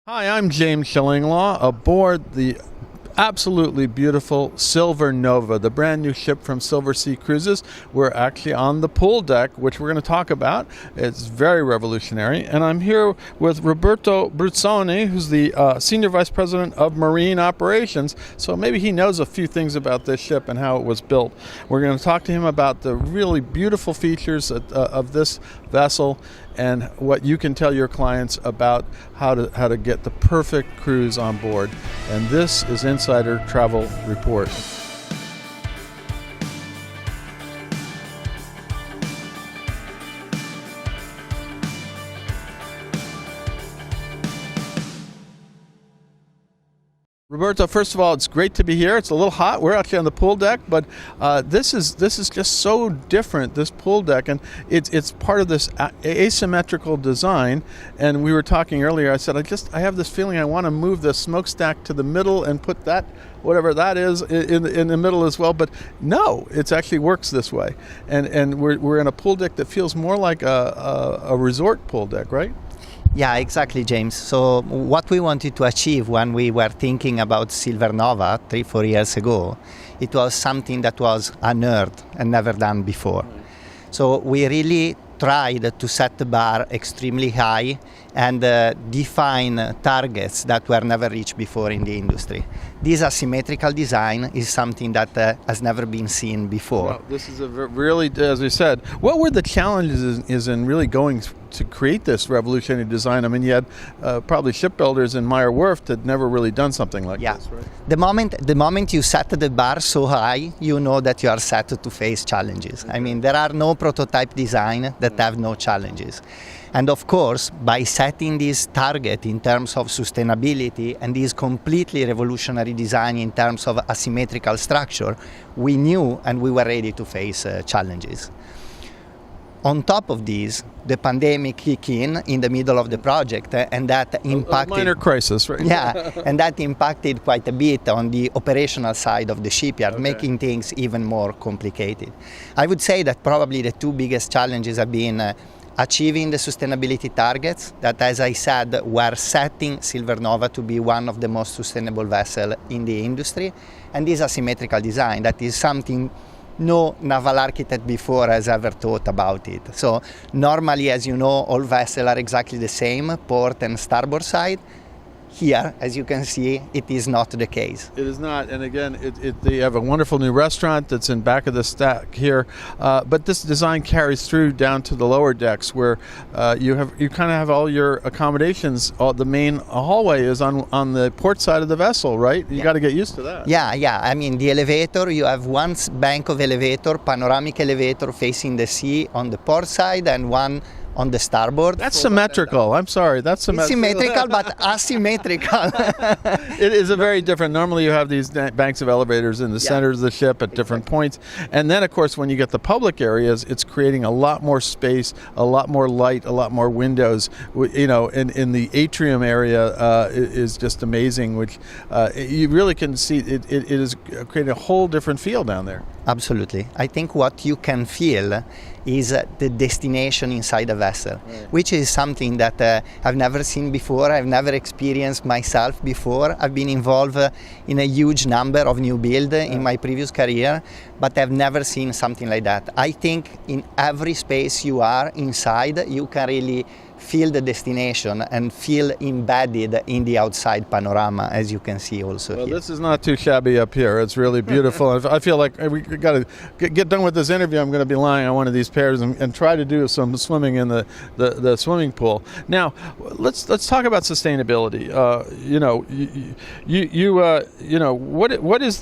Hi, I'm James Shillinglaw aboard the absolutely beautiful Silver Nova, the brand new ship from Silversea Cruises. We're actually on the pool deck, which we're going to talk about. It's very revolutionary. And I'm here with Roberto Bruzzoni, who's the Senior Vice President of Marine Operations. So maybe he knows a few things about this ship and how it was built. We're going to talk to him about the really beautiful features of this vessel and what you can tell your clients about how to get the perfect cruise on board. And this is Insider Travel Report. Roberto, first of all, it's great to be here. It's a little hot. We're actually on the pool deck, but this is just so different, this pool deck, and it's part of this asymmetrical design. And we were talking earlier. I said I have this feeling I want to move the smokestack to the middle and put that, whatever that is, in the middle as well. But no, it actually works this way, and we're in a pool deck that feels more like a resort pool deck, right? Yeah, exactly, James. So what we wanted to achieve when we were thinking about Silver Nova 3-4 years ago, it was something that was unheard and never done before. So we really tried to set the bar extremely high and define targets that were never reached before in the industry. This asymmetrical design is something that has never been seen before. Well, this is really, as we said, what were the challenges in really going to create this revolutionary design? I mean, you had probably shipbuilders in Meyer Werft that never really done something like this, right? The moment you set the bar so high, you know that you are set to face challenges. I mean, there are no prototype design that have no challenges. And of course, by setting this target in terms of sustainability and this completely revolutionary design in terms of asymmetrical structure, we knew and we were ready to face challenges. On top of this, the pandemic kicked in the middle of the project, and that impacted... A minor crisis, right? Yeah, and that impacted quite a bit on the operational side of the shipyard, making things even more complicated. I would say that probably the two biggest challenges have been achieving the sustainability targets that, as I said, were setting Silver Nova to be one of the most sustainable vessels in the industry, and this asymmetrical design, that is something no naval architect before has ever thought about it. So normally, as you know, all vessels are exactly the same, port and starboard side. Here, as you can see, it is not the case. It is not, and again, they have a wonderful new restaurant that's in back of the stack here, but this design carries through down to the lower decks where you kind of have all your accommodations. The main hallway is on the port side of the vessel, right? You got to get used to that. Yeah. I mean, the elevator, you have one bank of elevator, panoramic elevator facing the sea on the port side, and one on the starboard. That's symmetrical. I'm sorry. That's symmetrical. It's symmetrical, but asymmetrical. It is a very different. Normally you have these banks of elevators in the center of the ship at different points. And then, of course, when you get the public areas, it's creating a lot more space, a lot more light, a lot more windows. You know, in the atrium area is just amazing, which you really can see. It is creating a whole different feel down there. Absolutely. I think what you can feel is the destination inside a vessel, which is something that I've never seen before. I've never experienced myself before. I've been involved in a huge number of new builds in my previous career, but I've never seen something like that. I think in every space you are inside, you can really feel the destination and feel embedded in the outside panorama, as you can see also here. This is not too shabby up here. It's really beautiful. I feel like we got to get done with this interview. I'm going to be lying on one of these pairs and try to do some swimming in the swimming pool. Now, let's talk about sustainability. What is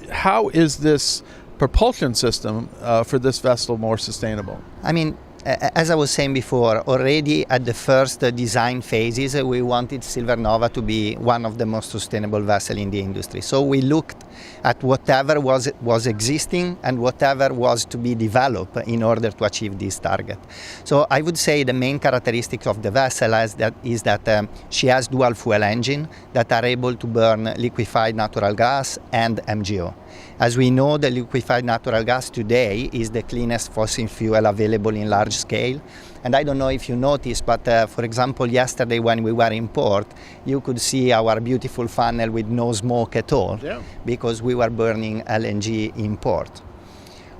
how is this propulsion system for this vessel more sustainable? I mean, as I was saying before, already at the first design phases, we wanted Silver Nova to be one of the most sustainable vessels in the industry. So we looked at whatever was existing and whatever was to be developed in order to achieve this target. So I would say the main characteristic of the vessel is that she has dual fuel engine that are able to burn liquefied natural gas and MGO. As we know, the liquefied natural gas today is the cleanest fossil fuel available in large scale, And I don't know if you noticed, but for example, yesterday when we were in port, you could see our beautiful funnel with no smoke at all, because we were burning LNG in port.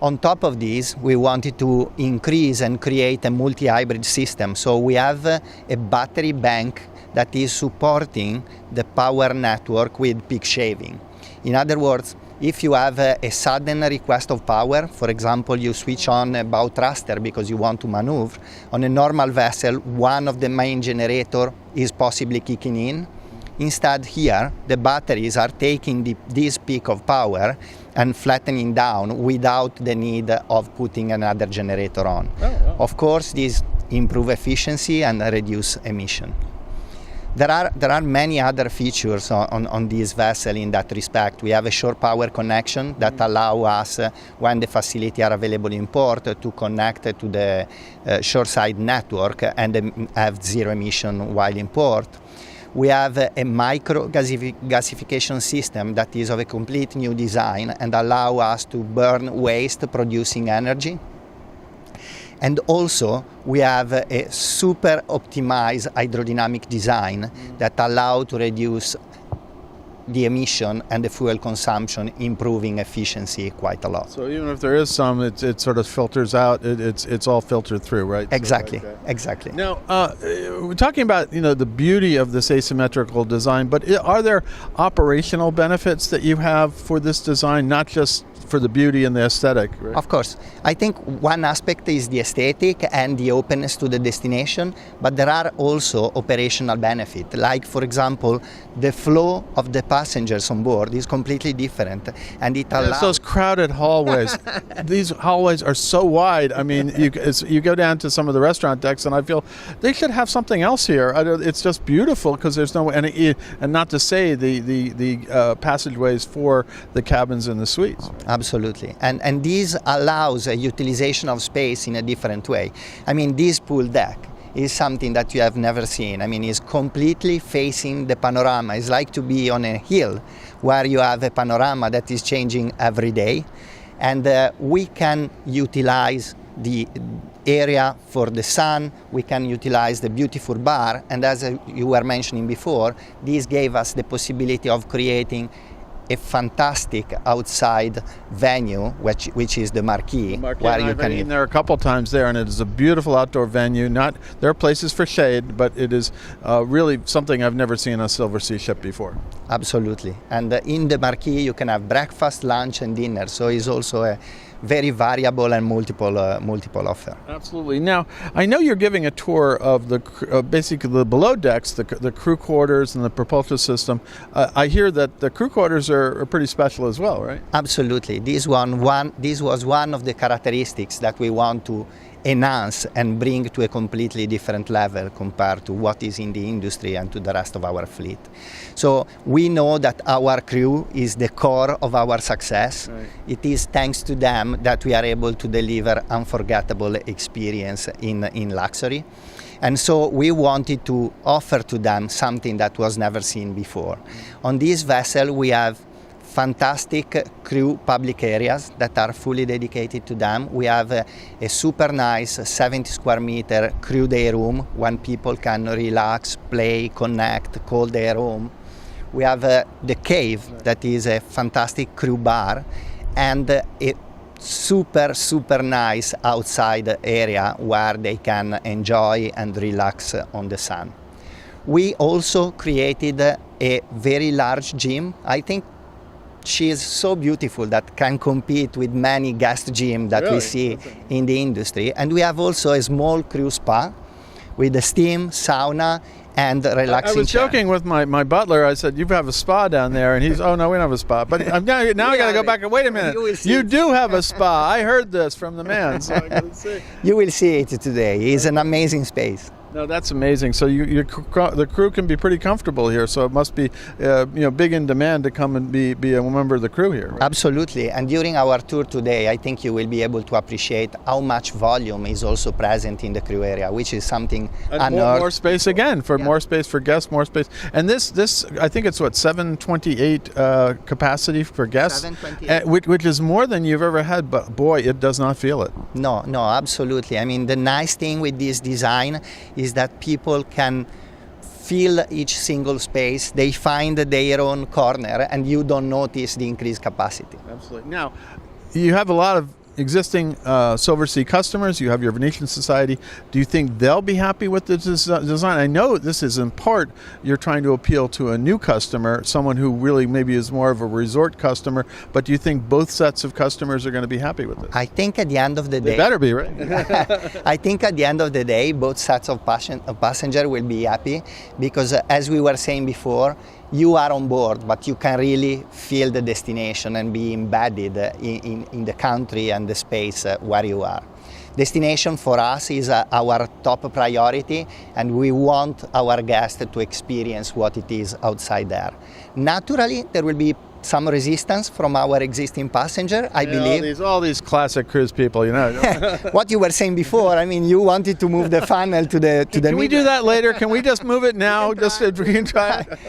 On top of this, we wanted to increase and create a multi-hybrid system. So we have a battery bank that is supporting the power network with peak shaving. In other words, if you have a sudden request of power, for example, you switch on a bow thruster because you want to maneuver, on a normal vessel, one of the main generator is possibly kicking in. Instead here, the batteries are taking this peak of power and flattening down without the need of putting another generator on. Oh, wow. Of course, this improves efficiency and reduce emission. There are many other features on this vessel in that respect. We have a shore power connection that allow us, when the facility are available in port, to connect to the shoreside network and have zero emission while in port. We have a micro gasification system that is of a complete new design and allow us to burn waste producing energy. And also, we have a super optimized hydrodynamic design that allows to reduce the emission and the fuel consumption, improving efficiency quite a lot. So even if there is some, it sort of filters out. It's all filtered through, right? Exactly, So, exactly. Now, we're talking about the beauty of this asymmetrical design, but are there operational benefits that you have for this design, not just for the beauty and the aesthetic? Right? Of course. I think one aspect is the aesthetic and the openness to the destination, but there are also operational benefits. Like, for example, the flow of the passengers on board is completely different, and it allows... It's those crowded hallways. These hallways are so wide. I mean, you go down to some of the restaurant decks, and I feel they should have something else here. It's just beautiful because there's no... And not to say the passageways for the cabins and the suites. Absolutely. And this allows a utilization of space in a different way. I mean, this pool deck is something that you have never seen. I mean, it's completely facing the panorama. It's like to be on a hill where you have a panorama that is changing every day. And we can utilize the area for the sun, we can utilize the beautiful bar, and as you were mentioning before, this gave us the possibility of creating a fantastic outside venue, which is the Marquee, where you can eat. I've been there a couple times there, and it is a beautiful outdoor venue. There are places for shade, but it is really something I've never seen on a Silversea ship before. Absolutely. And in the Marquee, you can have breakfast, lunch, and dinner. So it's also a very variable and multiple offer. Absolutely. Now, I know you're giving a tour of the basically the below decks, the crew quarters and the propulsion system. I hear that the crew quarters are pretty special as well, right? Absolutely. This was one of the characteristics that we want to enhance and bring to a completely different level compared to what is in the industry and to the rest of our fleet. So we know that our crew is the core of our success. Right. It is thanks to them that we are able to deliver unforgettable experience in luxury. And so we wanted to offer to them something that was never seen before. On this vessel we have fantastic crew public areas that are fully dedicated to them. We have a super nice 70 square meter crew day room when people can relax, play, connect, call their home. We have the cave that is a fantastic crew bar and a super nice outside area where they can enjoy and relax on the sun. We also created a very large gym. I think she is so beautiful that can compete with many guest gyms that we see in the industry. And we have also a small crew spa with a steam, sauna, and relaxing I was chair. joking with my butler. I said, you have a spa down there. And he's, oh, no, we don't have a spa. But now I got to go back and wait a minute. You do have a spa. I heard this from the man. So I got to see. You will see it today. It's an amazing space. No, that's amazing. So the crew can be pretty comfortable here. So it must be, big in demand to come and be a member of the crew here. Right? Absolutely. And during our tour today, I think you will be able to appreciate how much volume is also present in the crew area, which is something unheard. More space again more space for guests, more space. And this I think it's 728 capacity for guests, 728. which is more than you've ever had. But boy, it does not feel it. No, absolutely. I mean, the nice thing with this design is that people can feel each single space. They find their own corner, and you don't notice the increased capacity. Absolutely. Now, you have a lot of existing Silversea customers. You have your Venetian Society. Do you think they'll be happy with this design? I know this is in part you're trying to appeal to a new customer, someone who really maybe is more of a resort customer, but do you think both sets of customers are going to be happy with it? I think at the end of the day... They better be, right? I think at the end of the day, both sets of passenger will be happy because, as we were saying before, you are on board, but you can really feel the destination and be embedded in the country and the space where you are. Destination for us is our top priority, and we want our guests to experience what it is outside there. Naturally, there will be some resistance from our existing passenger, I believe. All these classic cruise people, What you were saying before, I mean, you wanted to move the funnel to the Can we do that later? Can we just move it now? We can try it.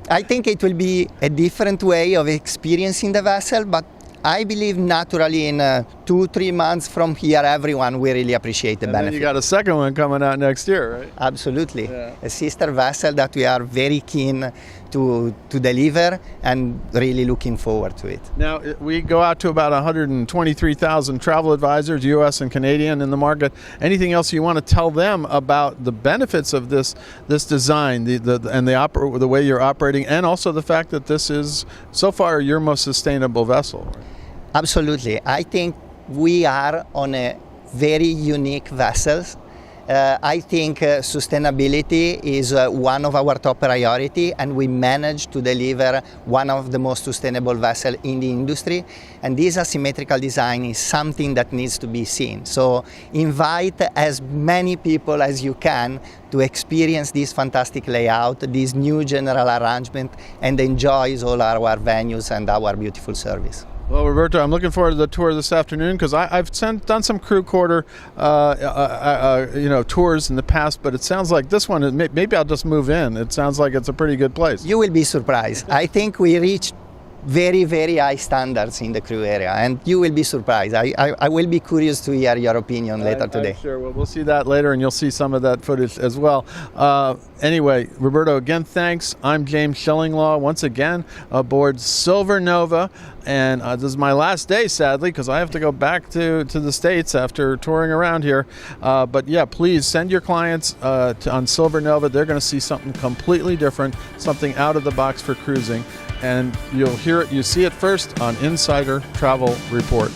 I think it will be a different way of experiencing the vessel, but I believe naturally in 2-3 months from here, everyone will really appreciate the benefit. Then you got a second one coming out next year, right? Absolutely. Yeah. A sister vessel that we are very keen to deliver and really looking forward to it. Now, we go out to about 123,000 travel advisors, U.S. and Canadian, in the market. Anything else you want to tell them about the benefits of this design, the way you're operating, and also the fact that this is, so far, your most sustainable vessel? Absolutely. I think we are on a very unique vessel. I think sustainability is one of our top priority, and we managed to deliver one of the most sustainable vessels in the industry. And this asymmetrical design is something that needs to be seen. So invite as many people as you can to experience this fantastic layout, this new general arrangement, and enjoy all our venues and our beautiful service. Well, Roberto, I'm looking forward to the tour this afternoon because I've done some crew quarter, tours in the past, but it sounds like this one, maybe I'll just move in. It sounds like it's a pretty good place. You will be surprised. I think we reached very, very high standards in the crew area, and you will be surprised. I will be curious to hear your opinion later today. I'm sure. Well, we'll see that later, and you'll see some of that footage as well. Anyway, Roberto, again, thanks. I'm James Shillinglaw, once again, aboard Silver Nova, and this is my last day, sadly, because I have to go back to the States after touring around here. But yeah, please send your clients on Silver Nova. They're going to see something completely different, something out of the box for cruising. And you'll hear it, you see it first on Insider Travel Report.